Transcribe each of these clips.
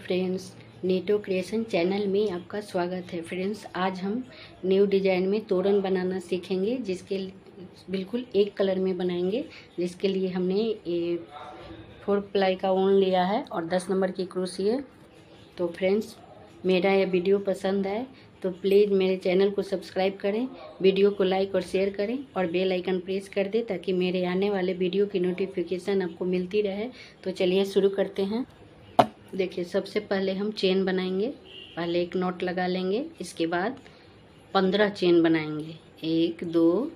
Friends, नीटो creation channel में आपका स्वागत है। फ्रेंड्स, आज हम न्यू डिजाइन में तोरण बनाना सीखेंगे, जिसके बिल्कुल एक कलर में बनाएंगे। जिसके लिए हमने ये 4 प्लाई का ऊन लिया है और 10 नंबर की क्रोशिया। तो फ्रेंड्स, मेरा यह वीडियो पसंद आए तो प्लीज़ मेरे चैनल को सब्सक्राइब करें, वीडियो को लाइक और शेयर करें और बेल आइकन प्रेस कर दें ताकि मेरे आने वाले वीडियो की नोटिफिकेशन आपको मिलती रहे। तो चलिए शुरू करते हैं। देखिए, सबसे पहले हम चेन बनाएंगे। पहले एक नॉट लगा लेंगे, इसके बाद 15 चेन बनाएंगे। 1 2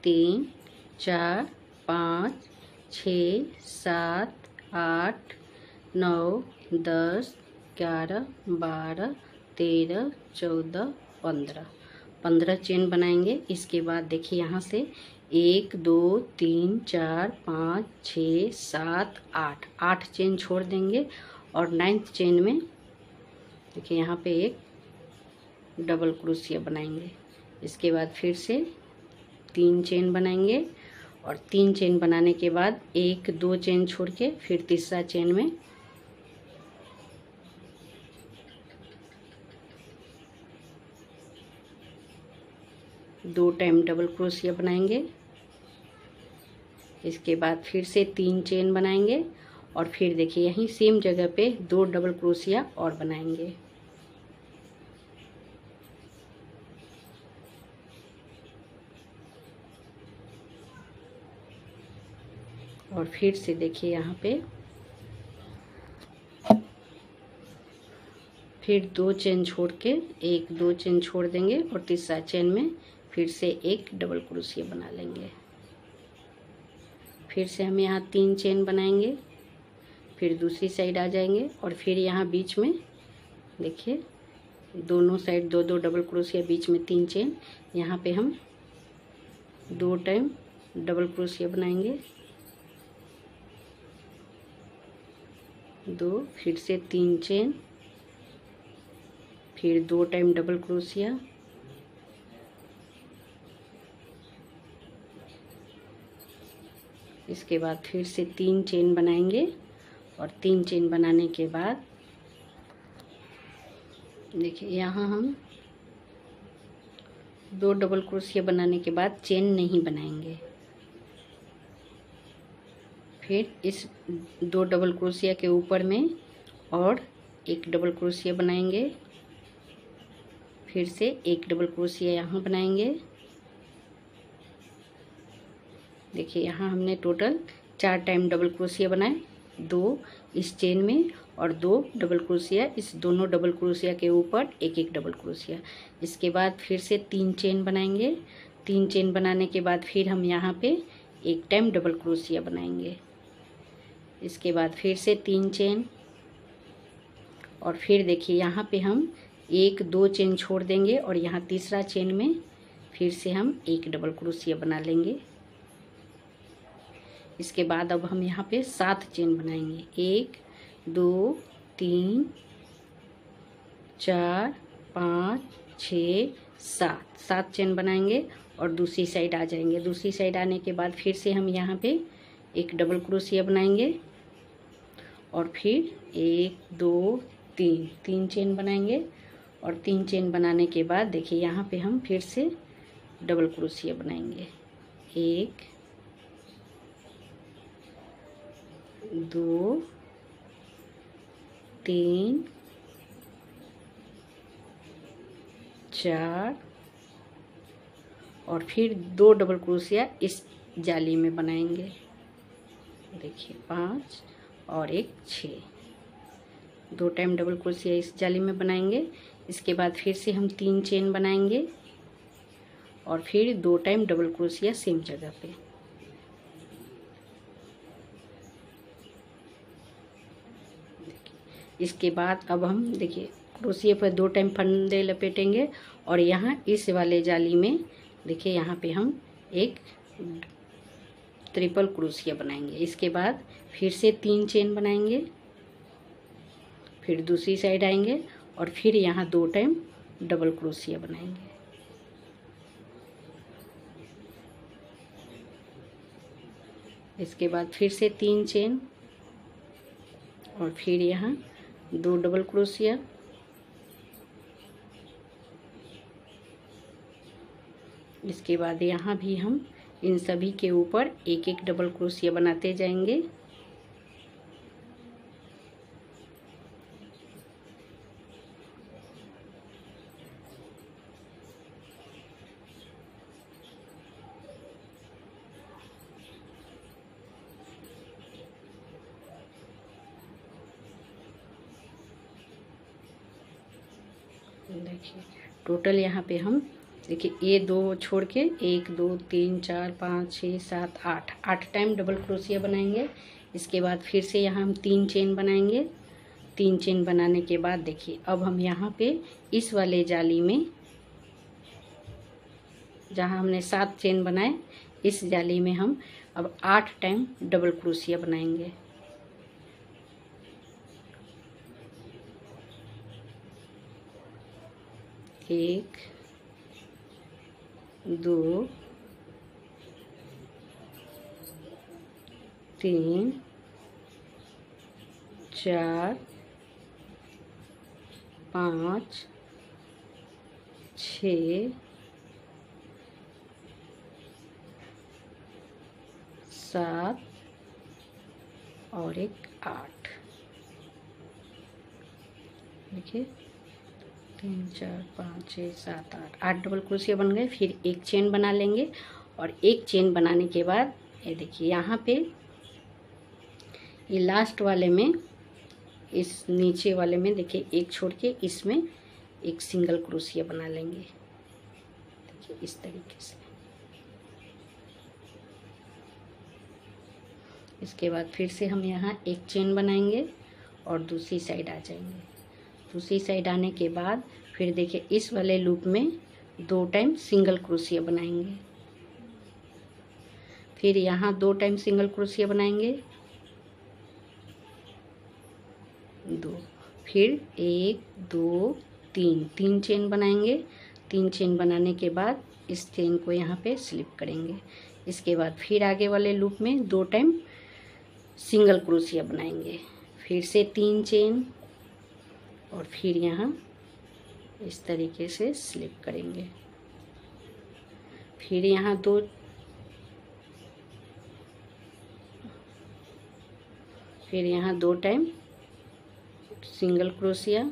3 4 5 6 7 8 9 10 11 12 13 14 15 चेन बनाएंगे। इसके बाद देखिए, यहाँ से 1 2 3 4 5 6 7 8 चेन छोड़ देंगे और 9th चेन में देखिए यहाँ पे एक डबल क्रोशिया बनाएंगे। इसके बाद फिर से 3 चेन बनाएंगे और 3 चेन बनाने के बाद 1 2 चेन छोड़ के फिर तीसरा चेन में दो टाइम डबल क्रोशिया बनाएंगे। इसके बाद फिर से 3 चेन बनाएंगे और फिर देखिए यहीं सेम जगह पे 2 डबल क्रोशिया और बनाएंगे। और फिर से देखिए यहाँ पे फिर 2 चेन छोड़ के 1 2 चेन छोड़ देंगे और तीसरा चेन में फिर से एक डबल क्रोशिया बना लेंगे। फिर से हम यहाँ 3 चेन बनाएंगे, फिर दूसरी साइड आ जाएंगे और फिर यहाँ बीच में देखिए दोनों साइड 2 2 डबल क्रोशिया, बीच में 3 चेन। यहाँ पे हम 2 टाइम डबल क्रोशिया बनाएंगे, 2 फिर से 3 चेन, फिर 2 टाइम डबल क्रोशिया, इसके बाद फिर से 3 चेन बनाएंगे और 3 चेन बनाने के बाद देखिए यहाँ हम 2 डबल क्रोशिया बनाने के बाद चेन नहीं बनाएंगे। फिर इस 2 डबल क्रोशिया के ऊपर में और एक डबल क्रोशिया बनाएंगे, फिर से एक डबल क्रोशिया यहाँ बनाएंगे। देखिए यहाँ हमने टोटल 4 टाइम डबल क्रोशिया बनाए, 2 इस चेन में और 2 डबल क्रोशिया इस दोनों डबल क्रोशिया के ऊपर एक एक डबल क्रोशिया। इसके बाद फिर से 3 चेन बनाएंगे। 3 चेन बनाने के बाद फिर हम यहाँ पे एक टाइम डबल क्रोशिया बनाएंगे। इसके बाद फिर से 3 चेन और फिर देखिए यहाँ पे हम 1 2 चेन छोड़ देंगे और यहाँ तीसरा चेन में फिर से हम एक डबल क्रोशिया बना लेंगे। इसके बाद अब हम यहाँ पे 7 चेन बनाएंगे। 1 2 3 4 5 6 7 चेन बनाएंगे और दूसरी साइड आ जाएंगे। दूसरी साइड आने के बाद फिर से हम यहाँ पे एक डबल क्रोशिया बनाएंगे और फिर 1 2 3 चेन बनाएंगे और 3 चेन बनाने के बाद देखिए यहाँ पे हम फिर से डबल क्रोशिया बनाएंगे। 1 2 3 4 और फिर 2 डबल क्रोशिया इस जाली में बनाएंगे। देखिए 5 और एक 6, 2 टाइम डबल क्रोशिया इस जाली में बनाएंगे। इसके बाद फिर से हम 3 चेन बनाएंगे और फिर 2 टाइम डबल क्रोशिया सेम जगह पे। इसके बाद अब हम देखिए क्रोशिया पर 2 टाइम फंदे लपेटेंगे और यहाँ इस वाले जाली में देखिए यहाँ पे हम एक ट्रिपल क्रोशिया बनाएंगे। इसके बाद फिर से 3 चेन बनाएंगे, फिर दूसरी साइड आएंगे और फिर यहाँ 2 टाइम डबल क्रोशिया बनाएंगे। इसके बाद फिर से 3 चेन और फिर यहाँ 2 डबल क्रोशिया, इसके बाद यहाँ भी हम इन सभी के ऊपर एक एक डबल क्रोशिया बनाते जाएंगे। देखिए टोटल यहाँ पे हम देखिए ये 2 छोड़ के 1 2 3 4 5 6 7 8 टाइम डबल क्रोशिया बनाएंगे। इसके बाद फिर से यहाँ हम 3 चेन बनाएंगे। 3 चेन बनाने के बाद देखिए अब हम यहाँ पे इस वाले जाली में जहाँ हमने 7 चेन बनाए, इस जाली में हम अब 8 टाइम डबल क्रोशिया बनाएंगे। एक, 2, 3, 4, 5, 6, 7 और एक 8। देखिए 3 4 5 6 7 8 डबल क्रोशिया बन गए। फिर एक चेन बना लेंगे और एक चेन बनाने के बाद ये देखिए यहाँ पे ये लास्ट वाले में, इस नीचे वाले में देखिए एक छोड़ के इसमें एक सिंगल क्रोशिया बना लेंगे। देखिए इस तरीके से। इसके बाद फिर से हम यहाँ एक चेन बनाएंगे और दूसरी साइड आ जाएंगे। दूसरी साइड आने के बाद फिर देखिए इस वाले लूप में 2 टाइम सिंगल क्रोशिया बनाएंगे। फिर यहाँ 2 टाइम सिंगल क्रोशिया बनाएंगे, 2, फिर 1 2 3 चेन बनाएंगे। 3 चेन बनाने के बाद इस चेन को यहाँ पे स्लिप करेंगे। इसके बाद फिर आगे वाले लूप में 2 टाइम सिंगल क्रोशिया बनाएंगे। फिर से 3 चेन और फिर यहाँ इस तरीके से स्लिप करेंगे। फिर यहाँ 2 टाइम सिंगल क्रोशिया,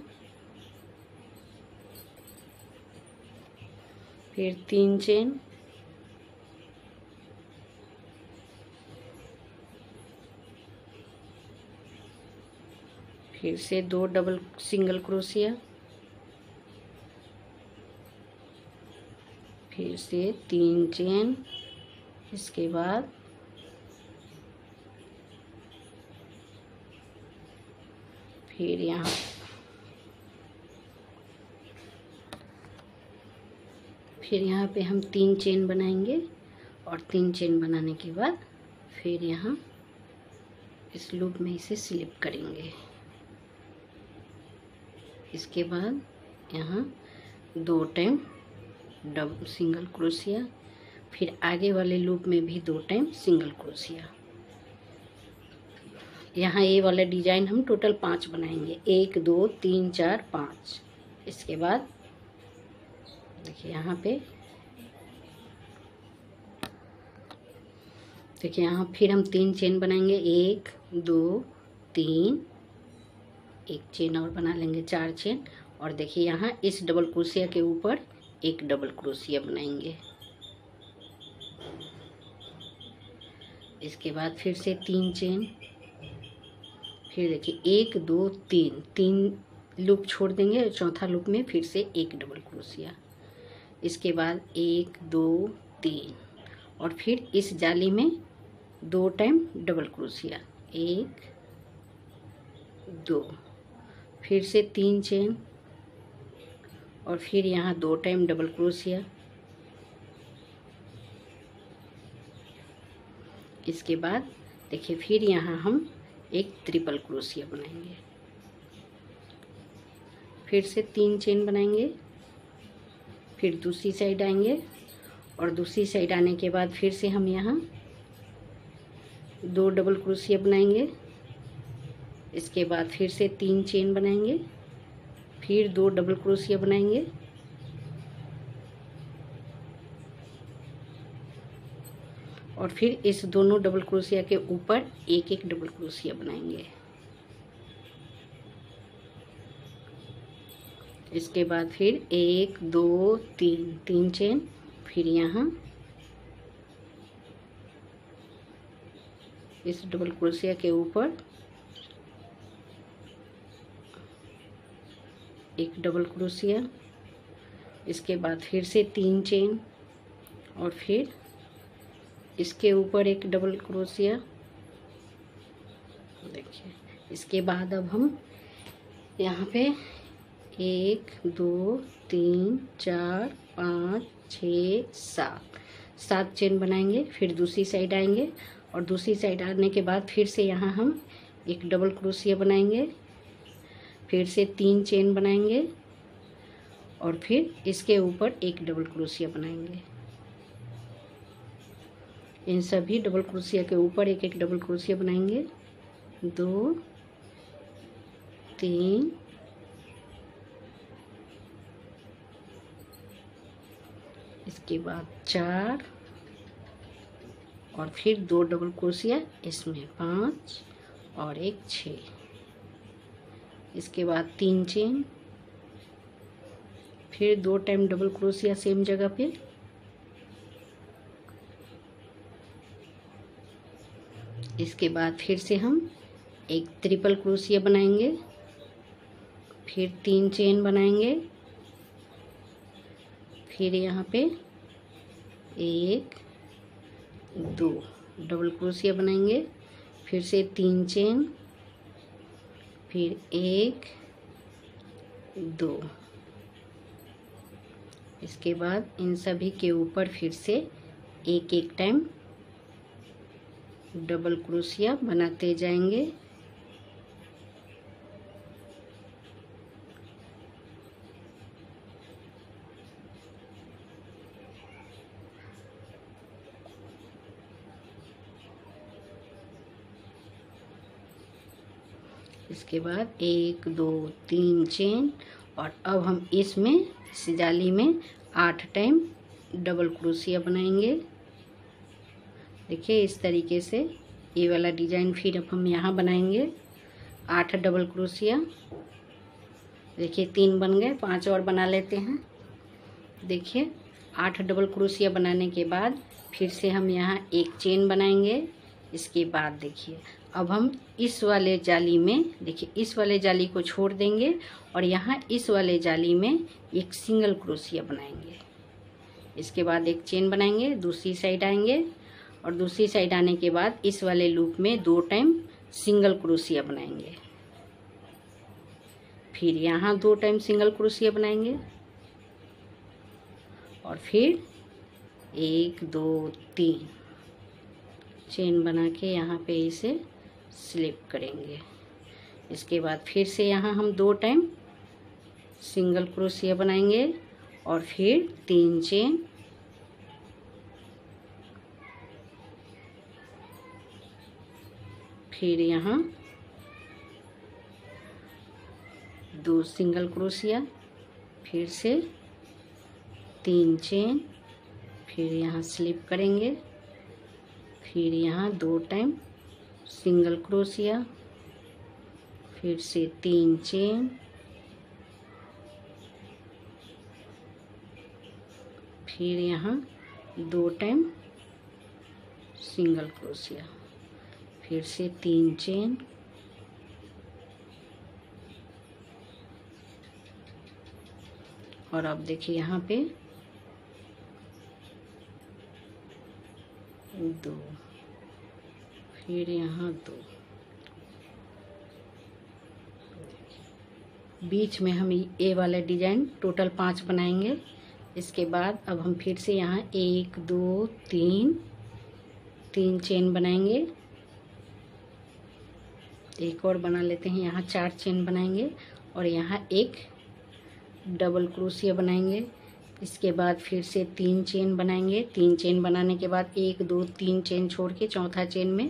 फिर 3 चेन, फिर से 2 डबल सिंगल क्रोशिया, फिर से 3 चेन। इसके बाद फिर यहाँ पे हम 3 चेन बनाएंगे और 3 चेन बनाने के बाद फिर यहाँ इस लूप में इसे स्लिप करेंगे। इसके बाद यहाँ 2 टाइम डबल सिंगल क्रोशिया, फिर आगे वाले लूप में भी 2 टाइम सिंगल क्रोशिया। यहाँ ये वाला डिजाइन हम टोटल 5 बनाएंगे, 1 2 3 4 5। इसके बाद देखिए यहाँ पे देखिए यहाँ फिर हम 3 चेन बनाएंगे, 1 2 3, एक चेन और बना लेंगे, 4 चेन। और देखिए यहाँ इस डबल क्रोशिया के ऊपर एक डबल क्रोशिया बनाएंगे। इसके बाद फिर से 3 चेन, फिर देखिए 1 2 3 लूप छोड़ देंगे, चौथा लूप में फिर से एक डबल क्रोशिया। इसके बाद 1 2 3 और फिर इस जाली में 2 टाइम डबल क्रोशिया, 1 2, फिर से 3 चेन और फिर यहाँ 2 टाइम डबल क्रोशिया। इसके बाद देखिए फिर यहाँ हम एक ट्रिपल क्रोशिया बनाएंगे, फिर से 3 चेन बनाएंगे, फिर दूसरी साइड आएंगे और दूसरी साइड आने के बाद फिर से हम यहाँ 2 डबल क्रोशिया बनाएंगे। इसके बाद फिर से 3 चेन बनाएंगे, फिर 2 डबल क्रोशिया बनाएंगे और फिर इस दोनों डबल क्रोशिया के ऊपर एक एक डबल क्रोशिया बनाएंगे। इसके बाद फिर 1 2 3 चेन, फिर यहाँ इस डबल क्रोशिया के ऊपर एक डबल क्रोशिया, इसके बाद फिर से 3 चेन और फिर इसके ऊपर एक डबल क्रोशिया। देखिए, इसके बाद अब हम यहाँ पे 1 2 3 4 5 6 7 चेन बनाएंगे। फिर दूसरी साइड आएंगे और दूसरी साइड आने के बाद फिर से यहाँ हम एक डबल क्रोशिया बनाएंगे, फिर से 3 चेन बनाएंगे और फिर इसके ऊपर एक डबल क्रोशिया बनाएंगे। इन सभी डबल क्रोशिया के ऊपर एक एक डबल क्रोशिया बनाएंगे। 2 3 इसके बाद 4 और फिर 2 डबल क्रोशिया, इसमें 5 और एक 6। इसके बाद 3 चेन, फिर 2 टाइम डबल क्रोशिया सेम जगह पे, इसके बाद फिर से हम एक ट्रिपल क्रोशिया बनाएंगे, फिर 3 चेन बनाएंगे, फिर यहाँ पे 1 2 डबल क्रोशिया बनाएंगे, फिर से 3 चेन, फिर 1 2। इसके बाद इन सभी के ऊपर फिर से एक एक टाइम डबल क्रोशिया बनाते जाएंगे। इसके बाद 1 2 3 चेन और अब हम इसमें इस जाली में 8 टाइम डबल क्रोशिया बनाएंगे। देखिए, इस तरीके से ये वाला डिजाइन फिर अब हम यहाँ बनाएंगे। 8 डबल क्रोशिया, देखिए 3 बन गए, 5 और बना लेते हैं। देखिए, 8 डबल क्रोशिया बनाने के बाद फिर से हम यहाँ एक चेन बनाएंगे। इसके बाद देखिए, अब हम इस वाले जाली में, देखिए इस वाले जाली को छोड़ देंगे और यहाँ इस वाले जाली में एक सिंगल क्रोशिया बनाएंगे। इसके बाद एक चेन बनाएंगे, दूसरी साइड आएंगे और दूसरी साइड आने के बाद इस वाले लूप में 2 टाइम सिंगल क्रोशिया बनाएंगे, फिर यहाँ 2 टाइम सिंगल क्रोशिया बनाएंगे और फिर 1 2 3 चेन बना के यहाँ पे इसे स्लिप करेंगे। इसके बाद फिर से यहाँ हम 2 टाइम सिंगल क्रोशिया बनाएंगे और फिर 3 चेन, फिर यहाँ 2 सिंगल क्रोशिया, फिर से 3 चेन, फिर यहाँ स्लिप करेंगे, फिर यहाँ 2 टाइम सिंगल क्रोशिया, फिर से 3 चेन, फिर यहाँ 2 टाइम सिंगल क्रोशिया, फिर से 3 चेन, और अब देखिए यहाँ पे 2, फिर यहाँ 2। बीच में हम ये वाला डिजाइन टोटल 5 बनाएंगे। इसके बाद अब हम फिर से यहाँ 1 2 3 चेन बनाएंगे, एक और बना लेते हैं। यहाँ 4 चेन बनाएंगे और यहाँ एक डबल क्रोशिया बनाएंगे। इसके बाद फिर से 3 चेन बनाएंगे। 3 चेन बनाने के बाद 1 2 3 चेन छोड़ के चौथा चेन में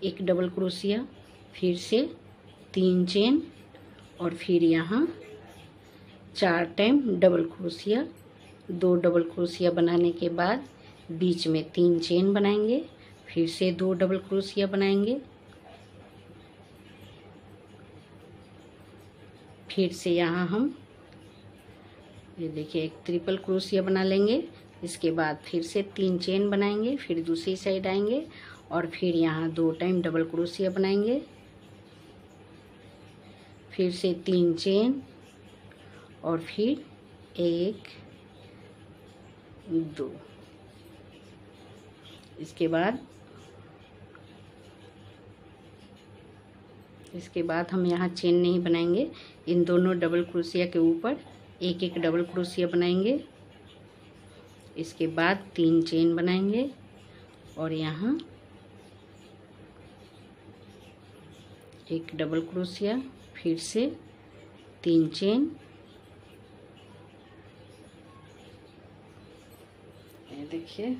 एक डबल क्रोशिया, फिर से 3 चेन और फिर यहाँ 4 time double crochet. 2 double crochet बनाने के बाद बीच में 3 चेन बनाएंगे, फिर से 2 डबल क्रोशिया बनाएंगे, फिर से यहाँ हम ये देखिए एक ट्रिपल क्रोशिया बना लेंगे। इसके बाद फिर से 3 चेन बनाएंगे, फिर दूसरी साइड आएंगे और फिर यहाँ 2 टाइम डबल क्रोशिया बनाएंगे, फिर से 3 चेन और फिर 1 2। इसके बाद हम यहाँ चेन नहीं बनाएंगे। इन दोनों डबल क्रोशिया के ऊपर एक एक डबल क्रोशिया बनाएंगे। इसके बाद 3 चेन बनाएंगे और यहाँ एक डबल क्रोशिया, फिर से 3 चेन, ये देखिए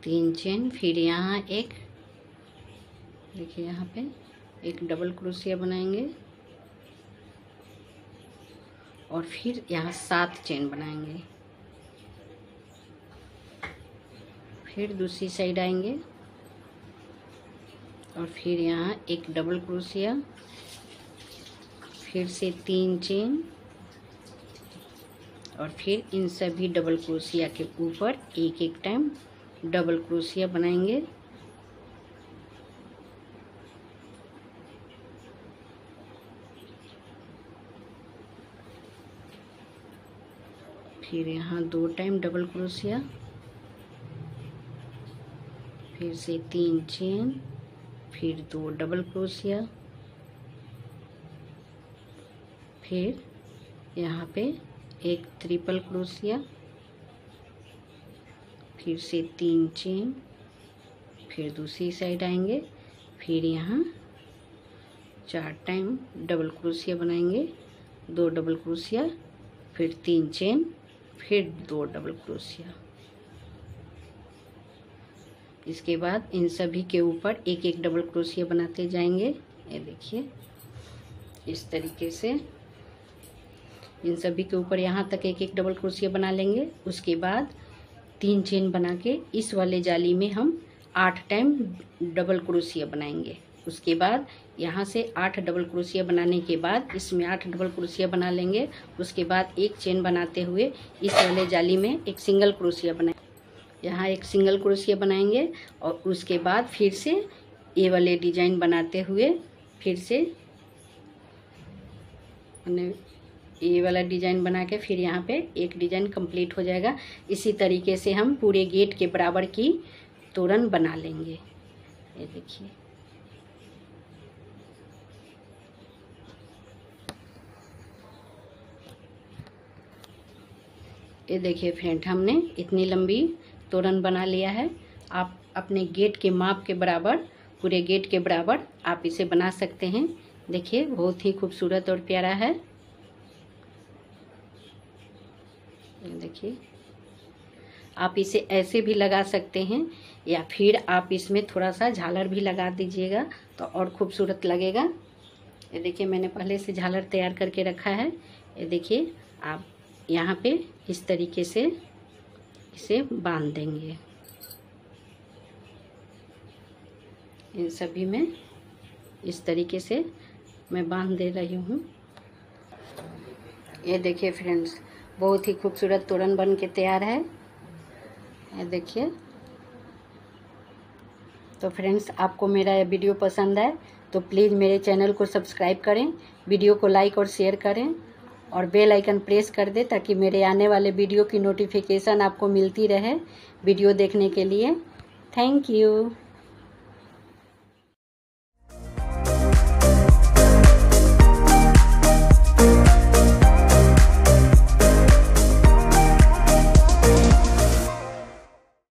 3 चेन, फिर यहाँ एक देखिए यहाँ पे एक डबल क्रोशिया बनाएंगे और फिर यहाँ 7 चेन बनाएंगे, फिर दूसरी साइड आएंगे और फिर यहाँ एक डबल क्रोशिया, फिर से 3 चेन और फिर इन सभी डबल क्रोशिया के ऊपर एक एक टाइम डबल क्रोशिया बनाएंगे। फिर यहाँ 2 टाइम डबल क्रोशिया, फिर से 3 चेन, फिर 2 डबल क्रोशिया, फिर यहाँ पे एक ट्रिपल क्रोशिया, फिर से 3 चेन, फिर दूसरी साइड आएंगे, फिर यहाँ 4 टाइम डबल क्रोशिया बनाएंगे, 2 डबल क्रोशिया, फिर 3 चेन, फिर 2 डबल क्रोशिया। इसके बाद इन सभी के ऊपर एक एक डबल क्रोशिया बनाते जाएंगे। ये देखिए इस तरीके से इन सभी के ऊपर यहाँ तक एक एक डबल क्रोशिया बना लेंगे। उसके बाद 3 चेन बना के इस वाले जाली में हम 8 टाइम डबल क्रोशिया बनाएंगे। उसके बाद यहाँ से 8 डबल क्रोशिया बनाने के बाद इसमें 8 डबल क्रोशिया बना लेंगे। उसके बाद एक चेन बनाते हुए इस वाले जाली में एक सिंगल क्रोशिया बनाएंगे। यहाँ एक सिंगल क्रोशिया बनाएंगे और उसके बाद फिर से ये वाले डिजाइन बनाते हुए फिर से ये वाला डिजाइन बना के फिर यहाँ पे एक डिजाइन कंप्लीट हो जाएगा। इसी तरीके से हम पूरे गेट के बराबर की तोरण बना लेंगे। ये देखिए ये देखिए फ्रेंड, हमने इतनी लंबी तोरण बना लिया है। आप अपने गेट के माप के बराबर, पूरे गेट के बराबर आप इसे बना सकते हैं। देखिए बहुत ही खूबसूरत और प्यारा है। देखिए आप इसे ऐसे भी लगा सकते हैं या फिर आप इसमें थोड़ा सा झालर भी लगा दीजिएगा तो और खूबसूरत लगेगा। ये देखिए मैंने पहले से झालर तैयार करके रखा है। ये देखिए आप यहाँ पे इस तरीके से इसे बांध देंगे। इन सभी में इस तरीके से मैं बांध दे रही हूँ। ये देखिए फ्रेंड्स, बहुत ही खूबसूरत तोरण बन के तैयार है। ये देखिए। तो फ्रेंड्स, आपको मेरा ये वीडियो पसंद आए तो प्लीज़ मेरे चैनल को सब्सक्राइब करें, वीडियो को लाइक और शेयर करें और बेल आइकन प्रेस कर दें ताकि मेरे आने वाले वीडियो की नोटिफिकेशन आपको मिलती रहे। वीडियो देखने के लिए थैंक यू।